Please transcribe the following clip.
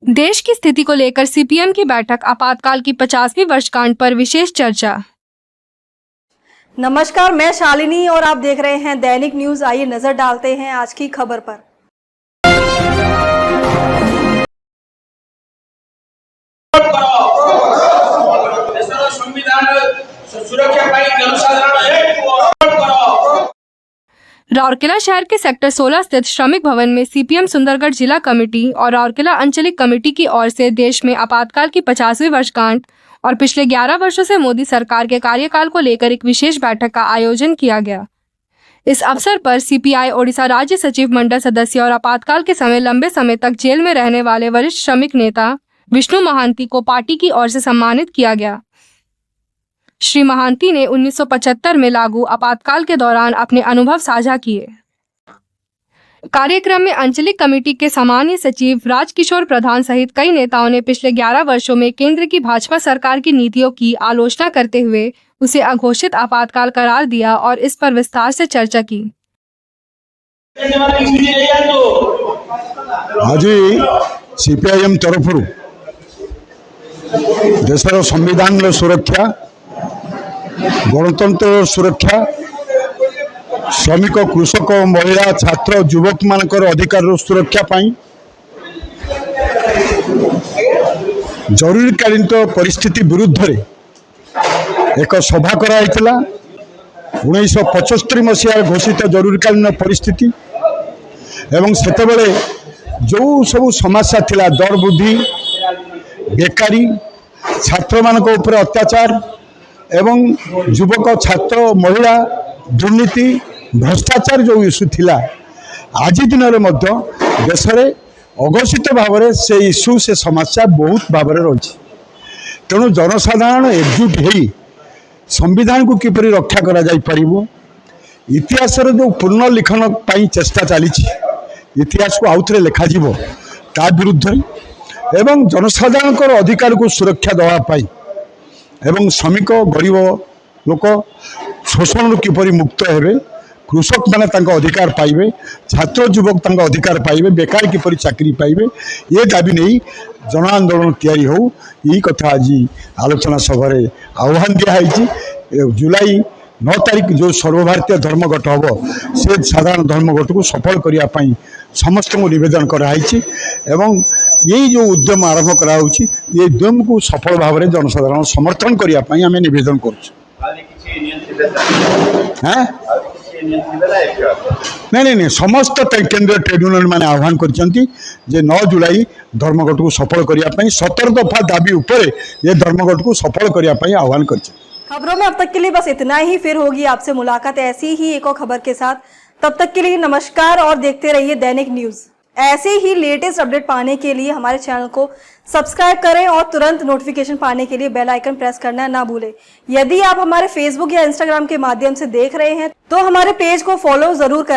देश की स्थिति को लेकर सीपीएम की बैठक, आपातकाल की 50वीं वर्षगांठ पर विशेष चर्चा। नमस्कार, मैं शालिनी और आप देख रहे हैं दैनिक न्यूज। आइए नजर डालते हैं आज की खबर पर। राउरकेला शहर के सेक्टर 16 स्थित श्रमिक भवन में सीपीएम सुंदरगढ़ जिला कमेटी और राउरकेला अंचलिक कमेटी की ओर से देश में आपातकाल की 50वीं वर्षगांठ और पिछले 11 वर्षों से मोदी सरकार के कार्यकाल को लेकर एक विशेष बैठक का आयोजन किया गया। इस अवसर पर सीपीआई ओडिशा राज्य सचिव मंडल सदस्य और आपातकाल के समय लंबे समय तक जेल में रहने वाले वरिष्ठ श्रमिक नेता विष्णु महांती को पार्टी की ओर से सम्मानित किया गया। श्री महांती ने 1975 में लागू आपातकाल के दौरान अपने अनुभव साझा किए। कार्यक्रम में अंचलिक कमेटी के सामान्य सचिव राजकिशोर प्रधान सहित कई नेताओं ने पिछले 11 वर्षों में केंद्र की भाजपा सरकार की नीतियों की आलोचना करते हुए उसे अघोषित आपातकाल करार दिया और इस पर विस्तार से चर्चा की। आज सीपीआईएम तरफ देशर संविधान सुरक्षा, गणतंत्र सुरक्षा, श्रमिक, कृषक, महिला, छात्र, युवक मानकर अधिकार सुरक्षा पाई जरूरीकालीन परिस्थिति विरुद्ध रे एक सभा कराइला। 1975 मसीह घोषित जरूरीकालीन परिस्थिति एवं सेतेबेले जो सब समस्या थिला, दर वृद्धि, बेकारी, छात्र मानक ऊपर अत्याचार एवं युवक, छात्र, महिला, दुर्नीति, भ्रष्टाचार जो इश्यू थिला, आज दिन में देश में अघोषित भाव में से इश्यू से समस्या बहुत भाव में रही। तेणु जनसाधारण एकजुट हो संविधान को किपरि रक्षा करा जाई परिबो, इतिहास जो पुनर्लिखन पाई चेष्टा चली, इतिहास को आउथरे लिखा जीवो ता विरुद्ध एवं जनसाधारण अधिकार को सुरक्षा देवा पाई एवं श्रमिक, गरीब लोक शोषण किपरि मुक्त हेबे, कृषक माने तांको अधिकार पाइबे, छात्र युवक तांको अधिकार पाइबे, बेकार किपरि चाकरी पाइबे, ये दाबी नहीं जन आंदोलन तैयारी हो, यही कथा आज आलोचना सभा आह्वान दिखाई। जुलाई 9 तारीख जो सर्वभारतीय धर्मघट हम से साधारण धर्मघट को सफल करने समस्त को निवेदन कराई एवं यही जो उद्यम आरंभ कराऊँच ये उद्यम को सफल भाव में जनसाधारण समर्थन करने आम निवेदन कर। नहीं समस्त केंद्रीय ट्रेड यूनियन मैंने आह्वान कर 9 जुलाई धर्मघट को सफल करने 17 दफा दाबी उपर ये धर्मघट को सफल करने आह्वान कर। खबरों में अब तक के लिए बस इतना ही। फिर होगी आपसे मुलाकात ऐसी ही एक और खबर के साथ। तब तक के लिए नमस्कार और देखते रहिए दैनिक न्यूज। ऐसे ही लेटेस्ट अपडेट पाने के लिए हमारे चैनल को सब्सक्राइब करें और तुरंत नोटिफिकेशन पाने के लिए बेल आइकन प्रेस करना ना भूलें। यदि आप हमारे फेसबुक या इंस्टाग्राम के माध्यम से देख रहे हैं तो हमारे पेज को फॉलो जरूर करें।